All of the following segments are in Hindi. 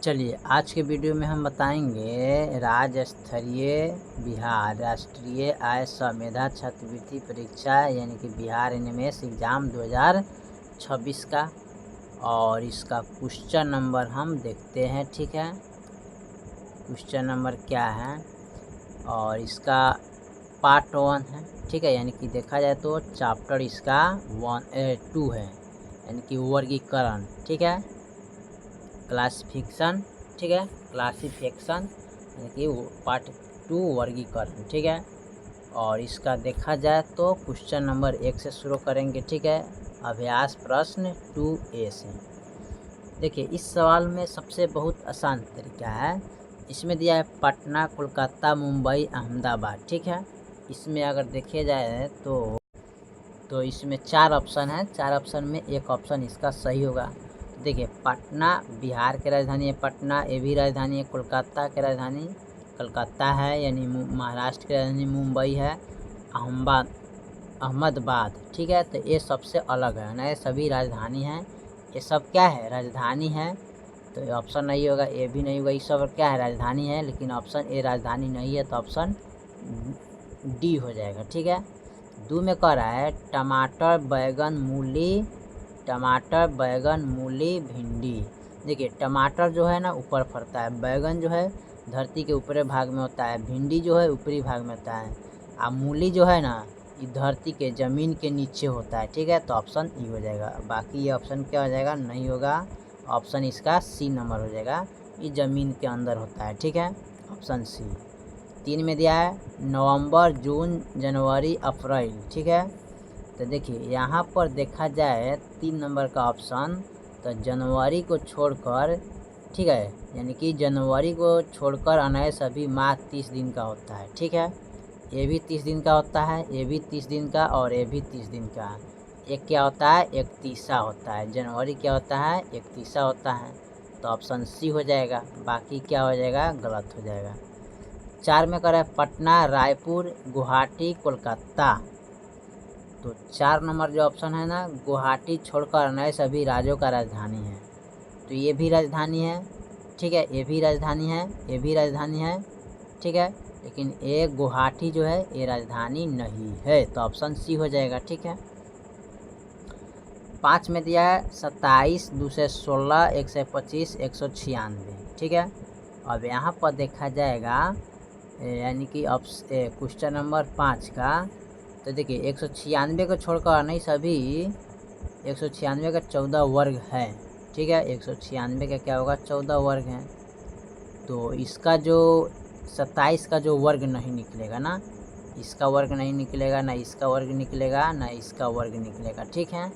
चलिए आज के वीडियो में हम बताएंगे राज्य स्तरीय बिहार राष्ट्रीय आय संविदा छात्रवृत्ति परीक्षा यानी कि बिहार एनएमएस एग्ज़ाम 2026 का। और इसका क्वेश्चन नंबर हम देखते हैं। ठीक है, क्वेश्चन नंबर क्या है और इसका पार्ट 1 है। ठीक है, यानी कि देखा जाए तो चैप्टर इसका 2 है, यानी कि वर्गीकरण। ठीक है, क्लासिफिकेशन। ठीक है, क्लासिफिकेशन यानी कि पार्ट 2 वर्गीकरण। ठीक है, और इसका देखा जाए तो क्वेश्चन नंबर 1 से शुरू करेंगे। ठीक है, अभ्यास प्रश्न 2A से। देखिए इस सवाल में सबसे बहुत आसान तरीका है। इसमें दिया है पटना, कोलकाता, मुंबई, अहमदाबाद। ठीक है, इसमें अगर देखे जाए तो इसमें 4 ऑप्शन है। 4 ऑप्शन में एक ऑप्शन इसका सही होगा। देखिए पटना बिहार की राजधानी है, पटना ये भी राजधानी है, कोलकाता की राजधानी कलकत्ता है यानी महाराष्ट्र की राजधानी मुंबई है, अहमदाबाद। ठीक है, तो ये सबसे अलग है ना, ये सभी राजधानी हैं, ये सब क्या है राजधानी है। तो ये ऑप्शन नहीं होगा, ये भी नहीं होगा, ये सब क्या है राजधानी है, लेकिन ऑप्शन ए राजधानी नहीं है, तो ऑप्शन डी हो जाएगा। ठीक है, 2 में कह रहा है टमाटर, बैगन, मूली, टमाटर, बैगन, मूली, भिंडी। देखिए टमाटर जो है ना ऊपर फरता है, बैगन जो है धरती के ऊपरी भाग में होता है, भिंडी जो है ऊपरी भाग में होता है, और मूली जो है ना ये धरती के ज़मीन के नीचे होता है। ठीक है, तो ऑप्शन ई हो जाएगा। बाकी ये ऑप्शन क्या हो जाएगा, नहीं होगा। ऑप्शन इसका सी नंबर हो जाएगा, ये ज़मीन के अंदर होता है। ठीक है, ऑप्शन सी। 3 में दिया है नवंबर, जून, जनवरी, अप्रैल। ठीक है, तो देखिए यहाँ पर देखा जाए 3 नंबर का ऑप्शन, तो जनवरी को छोड़कर, ठीक है, यानी कि जनवरी को छोड़कर अन्य सभी माह 30 दिन का होता है। ठीक है, ये भी 30 दिन का होता है, ये भी 30 दिन का, और ये भी 30 दिन का। एक क्या होता है, 31 होता है। जनवरी क्या होता है, 31 होता है, तो ऑप्शन सी हो जाएगा। बाकी क्या हो जाएगा, गलत हो जाएगा। 4 में करें पटना, रायपुर, गुवाहाटी, कोलकाता। तो 4 नंबर जो ऑप्शन है ना, गुवाहाटी छोड़कर अन्य सभी राज्यों का राजधानी है, तो ये भी राजधानी है। ठीक है, ये भी राजधानी है, ये भी राजधानी है। ठीक है, लेकिन ये गुवाहाटी जो है ये राजधानी नहीं है, तो ऑप्शन सी हो जाएगा। ठीक है, 5 में दिया है 27, 216, 125, 196। ठीक है, अब यहाँ पर देखा जाएगा यानी कि क्वेश्चन नंबर 5 का, तो देखिए 196 को छोड़कर नहीं सभी 196 का 14 वर्ग है। ठीक है, 196 का क्या होगा, 14 वर्ग है, तो इसका जो 27 का जो वर्ग नहीं निकलेगा ना, इसका वर्ग नहीं निकलेगा, ना इसका वर्ग निकलेगा, ना इसका वर्ग निकलेगा। ठीक है,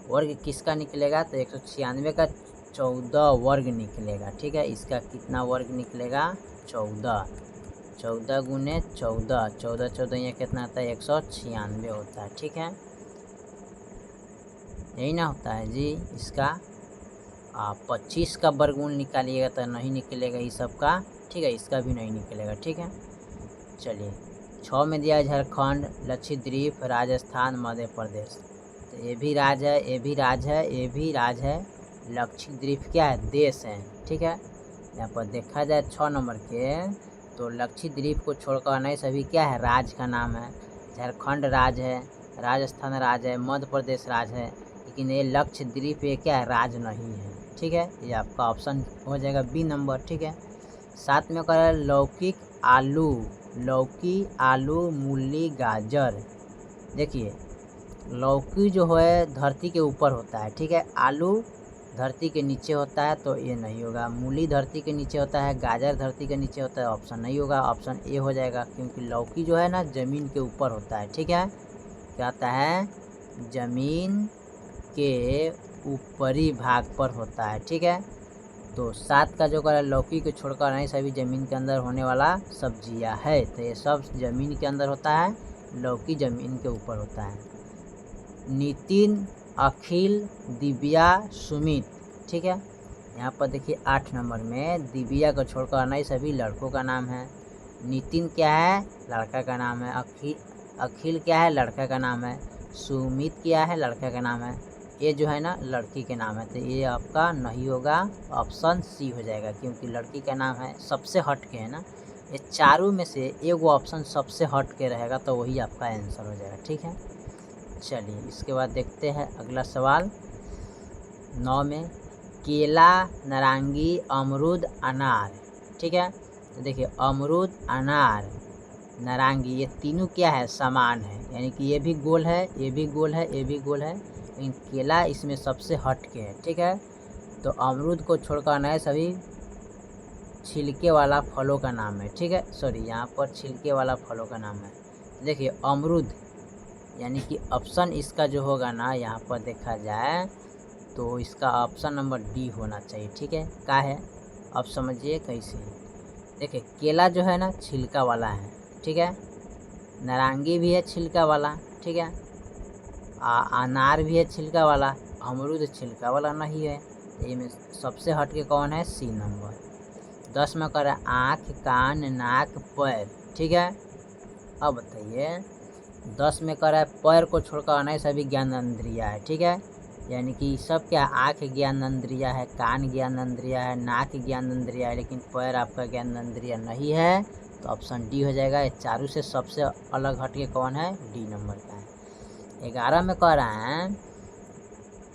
वर्ग किसका निकलेगा, तो 196 का 14 वर्ग निकलेगा। ठीक है, इसका कितना वर्ग निकलेगा, 14। 14 गुने 14, 14 14 ये कितना आता है, 196 होता है। ठीक है, यही ना होता है जी। इसका 25 का वर्गमूल निकालिएगा तो नहीं निकलेगा ये सब का। ठीक है, इसका भी नहीं निकलेगा। ठीक है, चलिए 6 में दिया है झारखंड, लक्षद्वीप, राजस्थान, मध्य प्रदेश। तो ये भी राज्य है, ये भी राज्य है, ये भी राज्य है। लक्षद्वीप क्या है, देश है। ठीक है, यहाँ पर देखा जाए 6 नंबर के, तो लक्षद्वीप को छोड़कर नहीं सभी क्या है, राज्य का नाम है। झारखंड राज्य है, राजस्थान राज्य है, मध्य प्रदेश राज्य है, लेकिन ये लक्षद्वीप ये क्या है, राज्य नहीं है। ठीक है, ये आपका ऑप्शन हो जाएगा बी नंबर। ठीक है, 7 में करें लौकी, आलू, लौकी, आलू, मूली, गाजर। देखिए लौकी जो है धरती के ऊपर होता है। ठीक है, आलू धरती के नीचे होता है, तो ये नहीं होगा। मूली धरती के नीचे होता है, गाजर धरती के नीचे होता है, ऑप्शन नहीं होगा, ऑप्शन ए हो जाएगा, क्योंकि लौकी जो है ना ज़मीन के ऊपर होता है। ठीक है, क्या होता है, ज़मीन के ऊपरी भाग पर होता है। ठीक है, तो 7 का जो कर लौकी को छोड़कर नहीं सभी ज़मीन के अंदर होने वाला सब्जियां है, तो ये सब ज़मीन के अंदर होता है, लौकी ज़मीन के ऊपर होता है। नितिन, अखिल, दिव्या, सुमित। ठीक है, यहाँ पर देखिए 8 नंबर में दिव्या को छोड़कर नहीं सभी लड़कों का नाम है। नितिन क्या है, लड़का का नाम है। अखिल क्या है, लड़का का नाम है। सुमित क्या है, लड़का का नाम है। ये जो है ना लड़की के नाम है, तो ये आपका नहीं होगा, ऑप्शन सी हो जाएगा, क्योंकि लड़की का नाम है, सबसे हट के है ना। ये चारों में से एगो ऑप्शन सबसे हट के रहेगा तो वही आपका आंसर हो जाएगा। ठीक है, चलिए इसके बाद देखते हैं अगला सवाल 9 में, केला, नारंगी, अमरूद, अनार। ठीक है, तो देखिए अमरूद, अनार, नारंगी, ये तीनों क्या है, समान है, यानी कि ये भी गोल है, ये भी गोल है, ये भी गोल है, लेकिन केला इसमें सबसे हट के है। ठीक है, तो अमरूद को छोड़कर अनार सभी छिलके वाला फलों का नाम है। ठीक है, सॉरी यहाँ पर छिलके वाला फलों का नाम है। देखिए अमरूद, यानी कि ऑप्शन इसका जो होगा ना, यहाँ पर देखा जाए तो इसका ऑप्शन नंबर डी होना चाहिए। ठीक है, क्या है, अब समझिए कैसे। देखिए केला जो है ना छिलका वाला है। ठीक है, नारंगी भी है छिलका वाला। ठीक है, अनार भी है छिलका वाला, अमरूद छिलका वाला नहीं है। ये में सबसे हट के कौन है, सी नंबर। 10 में कर आँख, कान, नाक, पैर। ठीक है, अब बताइए 10 में कर है पैर को छोड़कर अन्य सभी ज्ञानेंद्रिया है। ठीक है, यानी कि सब क्या, आँख ज्ञानेंद्रिया है, कान ज्ञानेंद्रिया है, नाक ज्ञानेंद्रिया है, लेकिन पैर आपका ज्ञानेंद्रिया नहीं है, तो ऑप्शन डी हो जाएगा। ये चारों से सबसे अलग हटके कौन है, डी नंबर का है। 11 में कह रहे हैं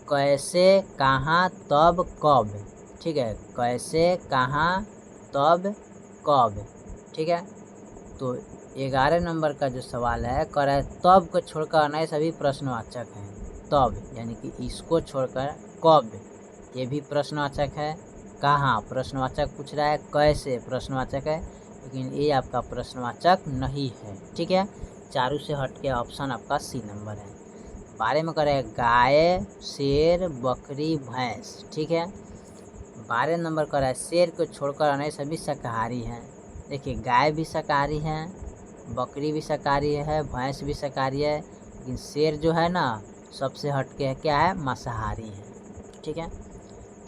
कैसे, कहाँ, तब, कब। ठीक है, कैसे, कहाँ, तब, कब। ठीक है, तो 11 नंबर का जो सवाल है कह रहा है तब को छोड़कर अन्य सभी प्रश्नवाचक हैं। तब यानी कि इसको छोड़कर कब, ये भी प्रश्नवाचक है। कहाँ प्रश्नवाचक पूछ रहा है, कैसे प्रश्नवाचक है, लेकिन ये आपका प्रश्नवाचक नहीं है। ठीक है, चारों से हट के ऑप्शन आपका सी नंबर है। 12 में करें गाय, शेर, बकरी, भैंस। ठीक है, 12 नंबर का है शेर को छोड़कर अन्य सभी शाकाहारी हैं। देखिए गाय भी शाकाहारी है, बकरी भी शाकाहारी है, भैंस भी शाकाहारी है, लेकिन शेर जो है ना सबसे हटके है, क्या है, मांसाहारी है। ठीक है,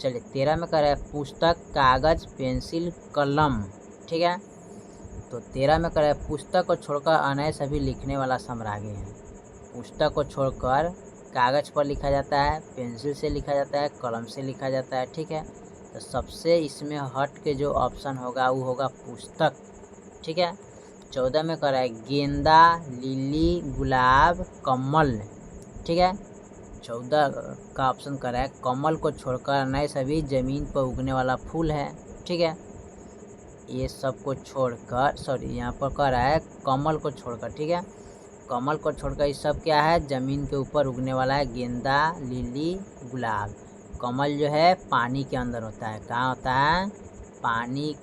चलिए 13 में कर है पुस्तक, कागज, पेंसिल, कलम। ठीक है, तो 13 में कर है पुस्तक को छोड़कर अन्य सभी लिखने वाला साम्राज्य है। पुस्तक को छोड़कर कागज पर लिखा जाता है, पेंसिल से लिखा जाता है, कलम से लिखा जाता है। ठीक है, तो सबसे इसमें हट के जो ऑप्शन होगा वो होगा पुस्तक। ठीक है, 14 में कर है गेंदा, लिली, गुलाब, कमल। ठीक है, 14 का ऑप्शन कर है कमल को छोड़कर नए सभी ज़मीन पर उगने वाला फूल है। ठीक है, ये सब को छोड़कर, सॉरी यहाँ पर कह रहा है कमल को छोड़कर। ठीक है, कमल को छोड़कर ये सब क्या है, ज़मीन के ऊपर उगने वाला है, गेंदा, लिली, गुलाब। कमल जो है पानी के अंदर होता है, कहाँ होता है, पानी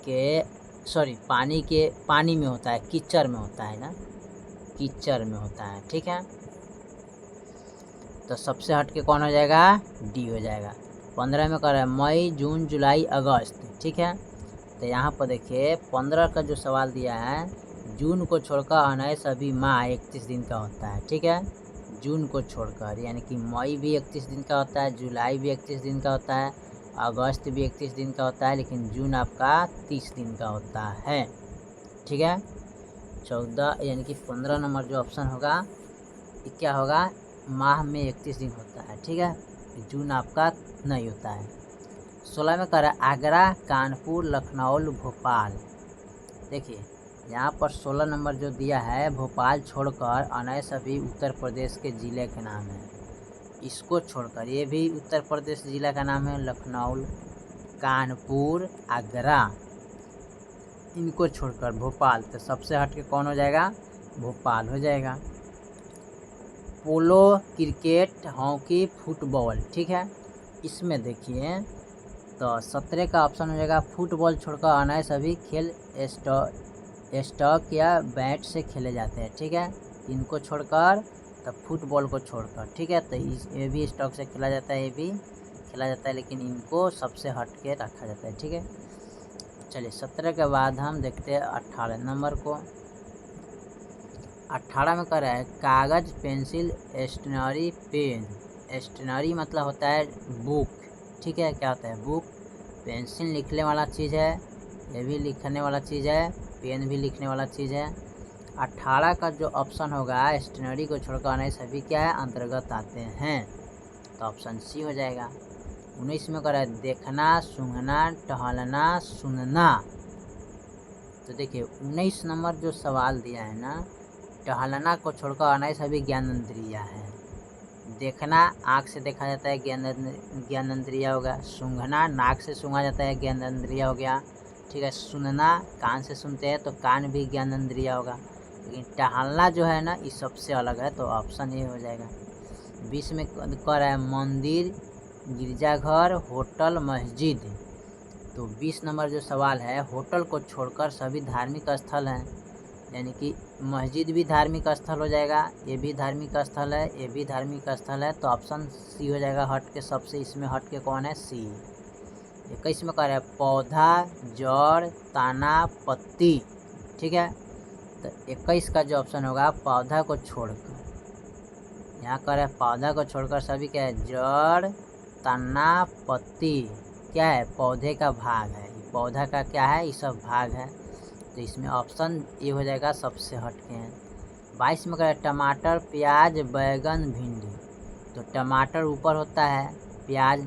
में होता है, कीचड़ में होता है ना, कीचड़ में होता है। ठीक है, तो सबसे हटके कौन हो जाएगा, डी हो जाएगा। 15 में कर रहा है मई, जून, जुलाई, अगस्त। ठीक है, तो यहाँ पर देखिए 15 का जो सवाल दिया है, जून को छोड़कर अन्य सभी माह 31 दिन का होता है। ठीक है, जून को छोड़कर, यानी कि मई भी 31 दिन का होता है, जुलाई भी 31 दिन का होता है, अगस्त भी 31 दिन का होता है, लेकिन जून आपका 30 दिन का होता है। ठीक है, 14 यानी कि 15 नंबर जो ऑप्शन होगा ये क्या होगा, माह में 31 दिन होता है। ठीक है, जून आपका नहीं होता है। 16 में कह रहा है आगरा, कानपुर, लखनऊ, भोपाल। देखिए यहाँ पर 16 नंबर जो दिया है, भोपाल छोड़कर अन्य सभी उत्तर प्रदेश के ज़िले के नाम है। इसको छोड़कर ये भी उत्तर प्रदेश ज़िला का नाम है, लखनऊ, कानपुर, आगरा, इनको छोड़कर भोपाल, तो सबसे हटके कौन हो जाएगा, भोपाल हो जाएगा। पोलो, क्रिकेट, हॉकी, फुटबॉल। ठीक है, इसमें देखिए तो 17 का ऑप्शन हो जाएगा फुटबॉल छोड़कर अन्य सभी खेल स्टॉक या बैट से खेले जाते हैं। ठीक है, इनको छोड़कर, तो फुटबॉल को छोड़कर। ठीक है, तो ये भी स्टॉक से खेला जाता है, ये भी खेला जाता है, लेकिन इनको सबसे हट के रखा जाता है। ठीक है, चलिए 17 के बाद हम देखते हैं 18 नंबर को। 18 में कह रहा है कागज़, पेंसिल, स्टेशनरी, पेन। स्टेशनरी मतलब होता है बुक। ठीक है, क्या होता है, बुक। पेंसिल लिखने वाला चीज़ है, ये भी लिखने वाला चीज़ है, पेन भी लिखने वाला चीज़ है। 18 का जो ऑप्शन होगा स्टेशनरी को छोड़कर अन्य सभी क्या है, अंतर्गत आते हैं। तो ऑप्शन सी हो जाएगा। 19 में करा है देखना, सूंघना, टहलना, सुनना। तो देखिए 19 नंबर जो सवाल दिया है ना, टहलना को छोड़कर अन्य सभी ज्ञानेंद्रिय हैं। देखना आँख से देखा जाता है, ज्ञानेंद्रिय हो गया। सूंघना नाक से सूंघा जाता है, ज्ञानेंद्रिय हो गया। ठीक है, सुनना कान से सुनते हैं तो कान भी ज्ञानेंद्रिय होगा। लेकिन टहलना जो है ना, ये सबसे अलग है, तो ऑप्शन ए हो जाएगा। 20 में कह रहा है मंदिर, गिरजाघर, होटल, मस्जिद। तो 20 नंबर जो सवाल है, होटल को छोड़कर सभी धार्मिक स्थल हैं, यानी कि मस्जिद भी धार्मिक स्थल हो जाएगा, ये भी धार्मिक स्थल है, ये भी धार्मिक स्थल है, तो ऑप्शन सी हो जाएगा। हट के सबसे इसमें हट के कौन है? सी। 21 में कह रहा है पौधा, जड़, तना, पत्ती। ठीक है, तो 21 का जो ऑप्शन होगा पौधा को छोड़कर, यहाँ कह रहा है पौधा को छोड़कर सभी क्या है? जड़, तना, पत्ती। क्या है? पौधे का भाग है, पौधा का क्या है? ये सब भाग है, तो इसमें ऑप्शन ए हो जाएगा, सबसे हटके हैं। 22 में कह रहा है टमाटर, प्याज, बैगन, भिंडी। तो टमाटर ऊपर होता है, प्याज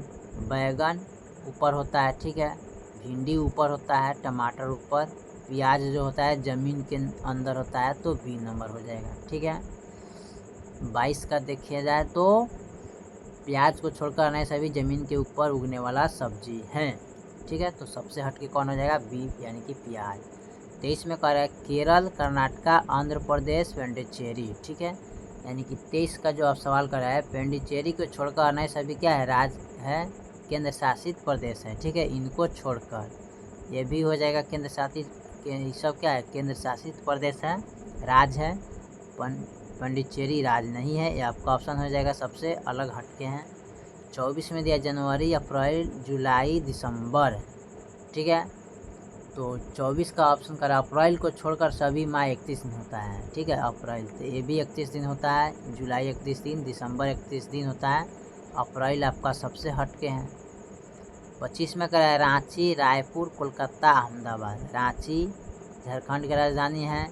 बैगन ऊपर होता है, ठीक है, भिंडी ऊपर होता है, टमाटर ऊपर, प्याज जो होता है ज़मीन के अंदर होता है, तो बी नंबर हो जाएगा। ठीक है, 22 का देखिया जाए तो प्याज को छोड़कर अन्य सभी ज़मीन के ऊपर उगने वाला सब्जी है। ठीक है, तो सबसे हटके कौन हो जाएगा? बी, यानी कि प्याज। 23 में कह रहा है केरल, कर्नाटका, आंध्र प्रदेश, पांडिचेरी। ठीक है, यानी कि 23 का जो आप सवाल कर रहा है, पांडिचेरी को छोड़कर अन्य सभी क्या है? राज्य है, केंद्र शासित प्रदेश है। ठीक है, इनको छोड़कर ये भी हो जाएगा केंद्र शासित, ये सब क्या है? केंद्र शासित प्रदेश है, राज्य है। पांडिचेरी राज्य नहीं है, ये आपका ऑप्शन हो जाएगा, सबसे अलग हटके हैं। 24 में दिया जनवरी, अप्रैल, जुलाई, दिसंबर। ठीक है, तो 24 का ऑप्शन करा अप्रैल को छोड़कर सभी माह 31 दिन होता है। ठीक है, अप्रैल तो ये भी 31 दिन होता है, जुलाई 31 दिन, दिसंबर 31 दिन होता है, अप्रैल आपका सबसे हटके हैं। 25 में करा है रांची, रायपुर, कोलकाता, अहमदाबाद। रांची झारखंड की राजधानी है,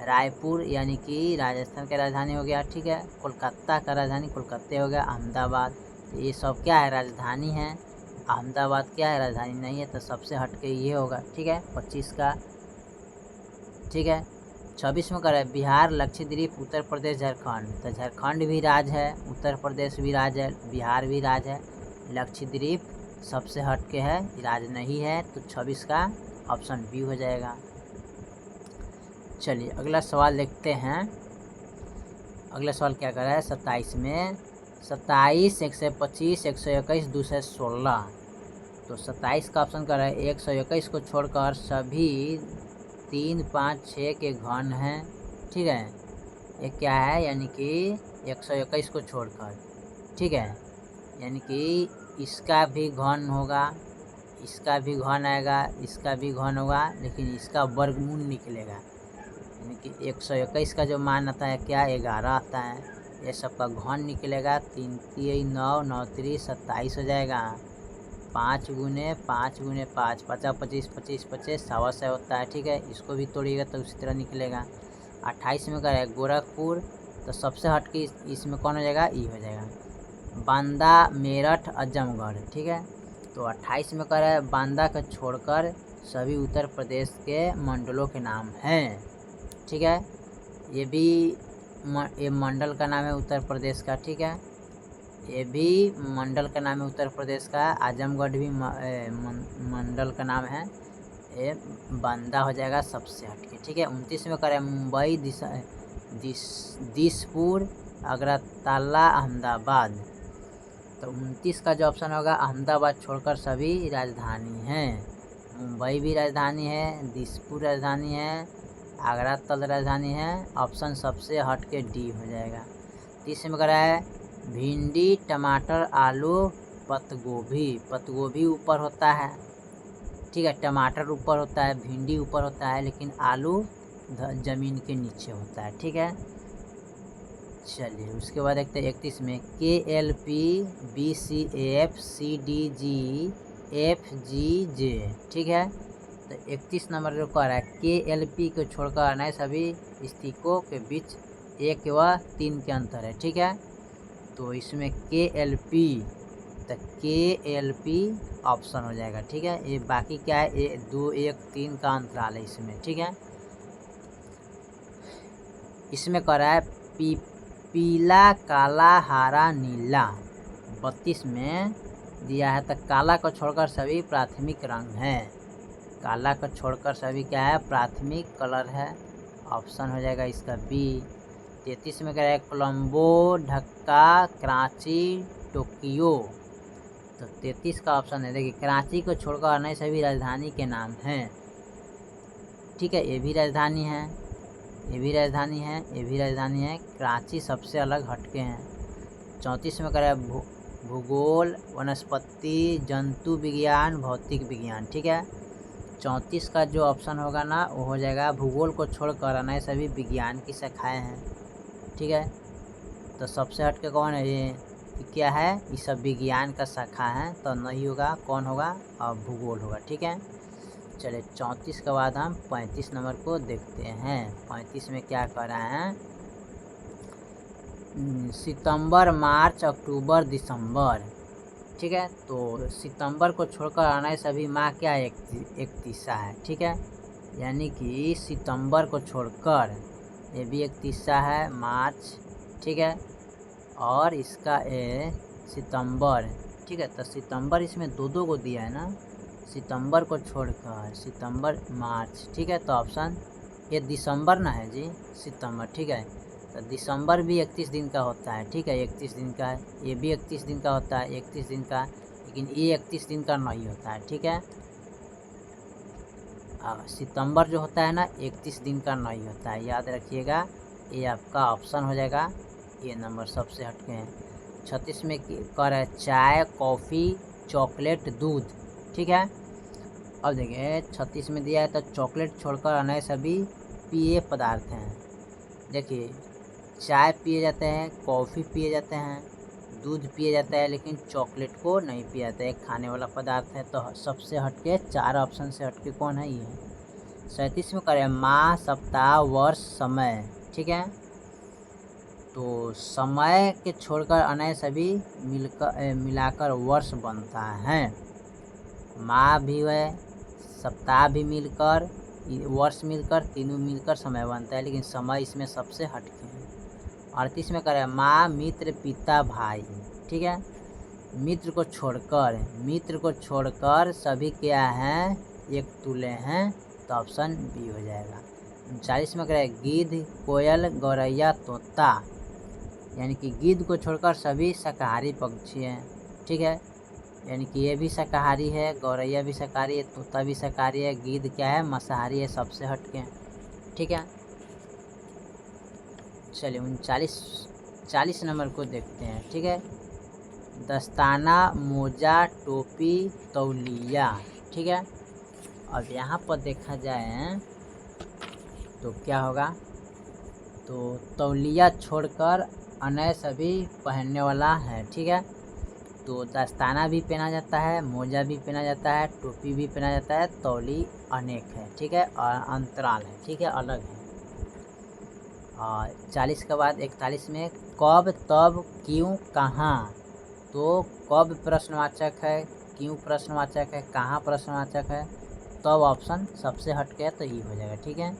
रायपुर यानी कि राजस्थान की राजधानी हो गया। ठीक है, कोलकाता का राजधानी कोलकाता हो गया, अहमदाबाद, तो ये सब क्या है? राजधानी है। अहमदाबाद क्या है? राजधानी नहीं है, तो सबसे हटके ये होगा। ठीक है, 25 का। ठीक है, 26 में कर है बिहार, लक्षद्वीप, उत्तर प्रदेश, झारखंड। तो झारखंड भी राज्य है, उत्तर प्रदेश भी राज्य है, बिहार भी राज्य है, लक्षद्वीप सबसे हटके है, राज्य नहीं है, तो 26 का ऑप्शन बी हो जाएगा। चलिए अगला सवाल देखते हैं। अगला सवाल क्या कर रहा है? 27 में 27, 125, 121, 216। तो 27 का ऑप्शन कर रहा है 121 को छोड़कर सभी 3, 5, 6 के घन हैं। ठीक है, ये क्या है? यानी कि 121 को छोड़कर, ठीक है, यानी कि इसका भी घन होगा, इसका भी घन आएगा, इसका भी घन होगा, लेकिन इसका वर्गमूल निकलेगा, यानी कि 121 का जो मान आता है क्या? 11 आता है, ये सब का घन निकलेगा। 3 3 9 9 3 27 हो जाएगा। 5 गुने 5 गुने 5 50 25 25 25 100 होता है। ठीक है, इसको भी तोड़िएगा तो उसी तरह निकलेगा। 28 में करें गोरखपुर, तो सबसे हटके इसमें कौन हो जाएगा? ई हो जाएगा। बांदा, मेरठ, आजमगढ़। ठीक है, तो 28 में कह रहा है बांदा को छोड़कर सभी उत्तर प्रदेश के मंडलों के नाम हैं। ठीक है, ये भी ये मंडल का नाम है उत्तर प्रदेश का। ठीक है, ये भी मंडल का नाम है उत्तर प्रदेश का। आजमगढ़ भी मंडल का नाम है, ये बांदा हो जाएगा सबसे हटके। ठीक है, 29 में करें मुंबई, दिसपुर, अगरतला, अहमदाबाद। तो 29 का जो ऑप्शन होगा अहमदाबाद छोड़कर सभी राजधानी हैं। मुंबई भी राजधानी है, दिसपुर राजधानी है, अगरतला राजधानी है, ऑप्शन सबसे हटके डी हो जाएगा। 30 में करा है भिंडी, टमाटर, आलू, पत्तगोभी। पत्तगोभी ऊपर होता है, ठीक है, टमाटर ऊपर होता है, भिंडी ऊपर होता है, लेकिन आलू ज़मीन के नीचे होता है। ठीक है, चलिए उसके बाद देखते हैं 31 में KLP, BCF, CDG, FGJ। ठीक है, तो 31 नंबर जो कह रहा है KLP को छोड़कर अन्य सभी स्थितियों के बीच 1 व 3 के अंतर है। ठीक है, तो इसमें KLP, तो KLP ऑप्शन हो जाएगा। ठीक है, ये बाकी क्या है, 2 1 3 का अंतराल है इसमें। ठीक है, इसमें कर रहा है पीला, काला, हरा, नीला। 32 में दिया है, तो काला को छोड़कर सभी प्राथमिक रंग हैं। काला को छोड़कर सभी क्या है, प्राथमिक कलर है। ऑप्शन हो जाएगा इसका बी। 33 में कह रहा है कोलंबो, ढाका, कराची, टोक्यो। तो 33 का ऑप्शन है, देखिए कराची को छोड़कर अन्य सभी राजधानी के नाम हैं। ठीक है, ये भी राजधानी है, ये भी राजधानी है, ये भी राजधानी है। कराची सबसे अलग हटके हैं। 34 में कह रहा है भूगोल, वनस्पति, जंतु विज्ञान, भौतिक विज्ञान। ठीक है, 34 का जो ऑप्शन होगा ना वो हो जाएगा भूगोल को छोड़कर अन्य सभी विज्ञान की शाखाएँ हैं। ठीक है, तो सबसे हटके कौन है, ये क्या है, ये सब विज्ञान का शाखा है, तो नहीं होगा, कौन होगा, और भूगोल होगा। ठीक है, चलिए 34 के बाद हम 35 नंबर को देखते हैं। 35 में क्या कर रहे हैं, सितंबर, मार्च, अक्टूबर, दिसंबर। ठीक है, तो सितंबर को छोड़कर अन्य सभी माह क्या एक तीसरा है। ठीक है, यानी कि सितंबर को छोड़कर ये भी एक तीसरा है, मार्च। ठीक है, और इसका ए सितंबर। ठीक है, तो सितंबर इसमें दो को दिया है ना, सितंबर को छोड़कर सितंबर, मार्च। ठीक है, तो ऑप्शन ये दिसंबर ना है जी, सितंबर। ठीक है, तो दिसंबर भी 31 दिन का होता है। ठीक है, 31 दिन का है, ये भी 31 दिन का होता है, 31 दिन का, लेकिन ये 31 दिन का नहीं होता है। ठीक है, सितंबर जो होता है ना 31 दिन का नहीं होता है, याद रखिएगा। ये आपका ऑप्शन हो जाएगा, ये नंबर सबसे हटके हैं। 36 में कर है चाय, कॉफ़ी, चॉकलेट, दूध। ठीक है, अब देखिए 36 में दिया है, तो चॉकलेट छोड़कर अन्य सभी पेय पदार्थ हैं। देखिए चाय पिए जाते हैं, कॉफ़ी पिए जाते हैं, दूध पिए जाता है, लेकिन चॉकलेट को नहीं पिया जाता है, एक खाने वाला पदार्थ है। तो सबसे हटके 4 ऑप्शन से हटके कौन है, ये 37 में करें माह, सप्ताह, वर्ष, समय। ठीक है, तो समय के छोड़कर अन्य सभी मिलाकर वर्ष बनता है। माह भी है, सप्ताह भी मिलकर, वर्ष मिलकर, तीनों मिलकर समय बनता है, लेकिन समय इसमें सबसे हटके है। 38 में करें माँ, मित्र, पिता, भाई। ठीक है, मित्र को छोड़कर सभी क्या हैं, एक तुल्य हैं, तो ऑप्शन बी हो जाएगा। 39 में करें गिद्ध, कोयल, गौरैया, तोता। यानी कि गिद्ध को छोड़कर सभी शाकाहारी पक्षी हैं। ठीक है, यानी कि ये भी शाकाहारी है, गौरैया भी शाकाहारी है, तोता भी शाकाहारी है, गिद्ध क्या है, मांसाहारी है, सबसे हटके। ठीक है, चलिए 40 नंबर को देखते हैं। ठीक है, दस्ताना, मोजा, टोपी, तौलिया। ठीक है, अब यहाँ पर देखा जाए तो क्या होगा, तो तौलिया छोड़कर अन्य सभी पहनने वाला है। ठीक है, तो दस्ताना भी पहना जाता है, मोजा भी पहना जाता है, टोपी भी पहना जाता है, तौली अनेक है। ठीक है, और अंतराल है। ठीक है, अलग है। और 40 के बाद 41 में कब, तब, क्यों, कहाँ। तो कब प्रश्नवाचक है, क्यों प्रश्नवाचक है, कहाँ प्रश्नवाचक है, तब ऑप्शन सबसे हटके है, तो ये हो जाएगा। ठीक है,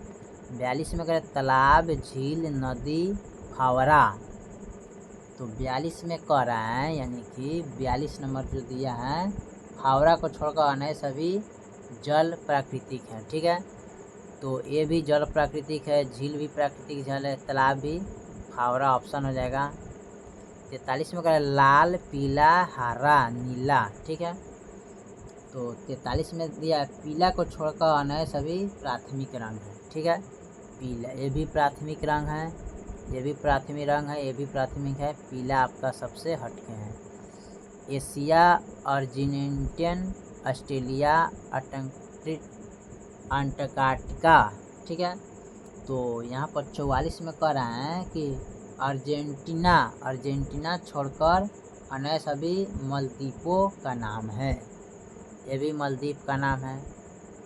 42 में करें तालाब, झील, नदी, फावड़ा। तो 42 में कह रहा है, यानी कि 42 नंबर जो दिया है, फावड़ा को छोड़कर अन्य सभी जल प्राकृतिक है। ठीक है, तो ये भी जल प्राकृतिक है, झील भी प्राकृतिक जल है, तालाब भी, फावड़ा ऑप्शन हो जाएगा। 43 में कह रहा है लाल, पीला, हरा, नीला। ठीक है, तो 43 में दिया है पीला को छोड़कर अन्य सभी प्राथमिक रंग है। ठीक है, पीला ये भी प्राथमिक रंग है, ये भी प्राथमिक रंग है, ये भी प्राथमिक है, पीला आपका सबसे हटके है। Asia, Argentine, Australia, Antarctica. ठीक है, तो यहाँ पर 44 में कह रहा है कि अर्जेंटीना छोड़कर अन्य सभी मालदीपों का नाम है। ये भी मालदीव का नाम है,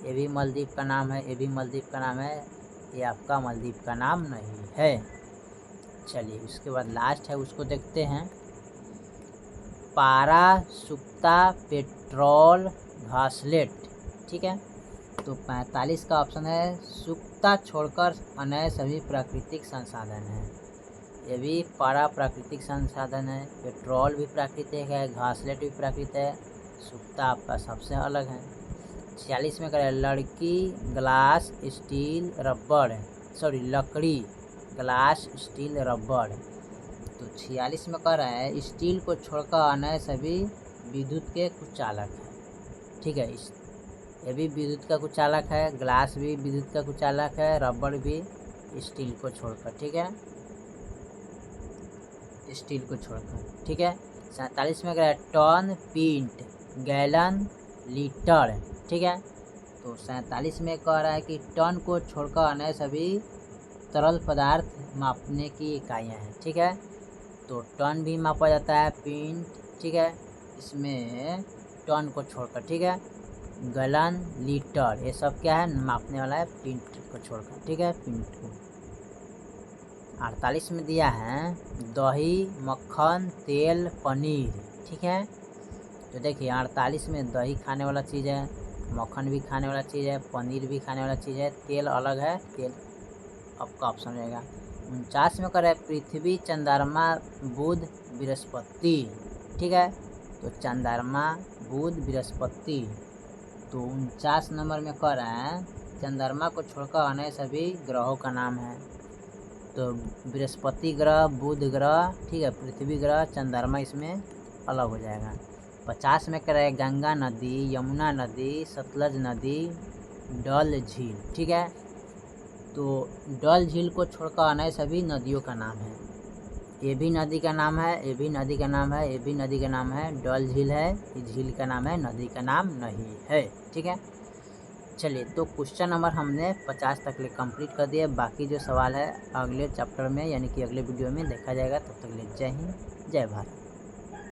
ये भी मालदीव का नाम है, ये भी मालदीव का नाम है, ये आपका मालदीव का नाम नहीं है। चलिए उसके बाद लास्ट है, उसको देखते हैं। पारा, सुक्ता, पेट्रोल, घासलेट। ठीक है, तो 45 का ऑप्शन है सुक्ता छोड़कर अन्य सभी प्राकृतिक संसाधन हैं। ये भी पारा प्राकृतिक संसाधन है, पेट्रोल भी प्राकृतिक है, घासलेट भी प्राकृतिक है, सुक्ता आपका सबसे अलग है। 46 में करें लड़की, ग्लास, स्टील, रबड़, सॉरी लकड़ी, ग्लास, स्टील, रबड़। तो 46 में कह रहा है स्टील को छोड़कर अन्य सभी विद्युत के कुचालक हैं। ठीक है, ये भी विद्युत का कुचालक है, ग्लास भी विद्युत का कुचालक है, रबड़ भी स्टील को छोड़कर। ठीक है, स्टील को छोड़कर। ठीक है, 47 में कह टन, पींट, गैलन, लीटर। ठीक है, तो 47 में कह रहा है कि टन को छोड़कर अन्य सभी तरल पदार्थ मापने की इकाइयाँ हैं। ठीक है, तो टन भी मापा जाता है, पींट, ठीक है, इसमें टन को छोड़कर। ठीक है, गलन, लीटर, ये सब क्या है मापने वाला है, पिंट को छोड़कर। ठीक है, पिंट को। 48 में दिया है दही, मक्खन, तेल, पनीर। ठीक है, तो देखिए 48 में दही खाने वाला चीज़ है, मक्खन भी खाने वाला चीज़ है, पनीर भी खाने वाला चीज़ है, तेल अलग है, तेल आपका ऑप्शन रहेगा। 49 में करे पृथ्वी, चंद्रमा, बुध, बृहस्पति। ठीक है, तो चंद्रमा, बुध, बृहस्पति। तो 49 नंबर में कह रहा है चंद्रमा को छोड़कर अन्य सभी ग्रहों का नाम है। तो बृहस्पति ग्रह, बुध ग्रह, ठीक है, पृथ्वी ग्रह, चंद्रमा इसमें अलग हो जाएगा। 50 में कह रहा है गंगा नदी, यमुना नदी, सतलज नदी, डल झील। ठीक है, तो डल झील को छोड़कर अन्य सभी नदियों का नाम है। ये भी नदी का नाम है, ये भी नदी का नाम है, ये भी नदी का नाम है, डल झील है, ये झील का नाम है, नदी का नाम नहीं है। ठीक है, चलिए तो क्वेश्चन नंबर हमने 50 तक ले कंप्लीट कर दिया। बाकी जो सवाल है अगले चैप्टर में यानी कि अगले वीडियो में देखा जाएगा। तब तक ले जय हिंद, जय भारत।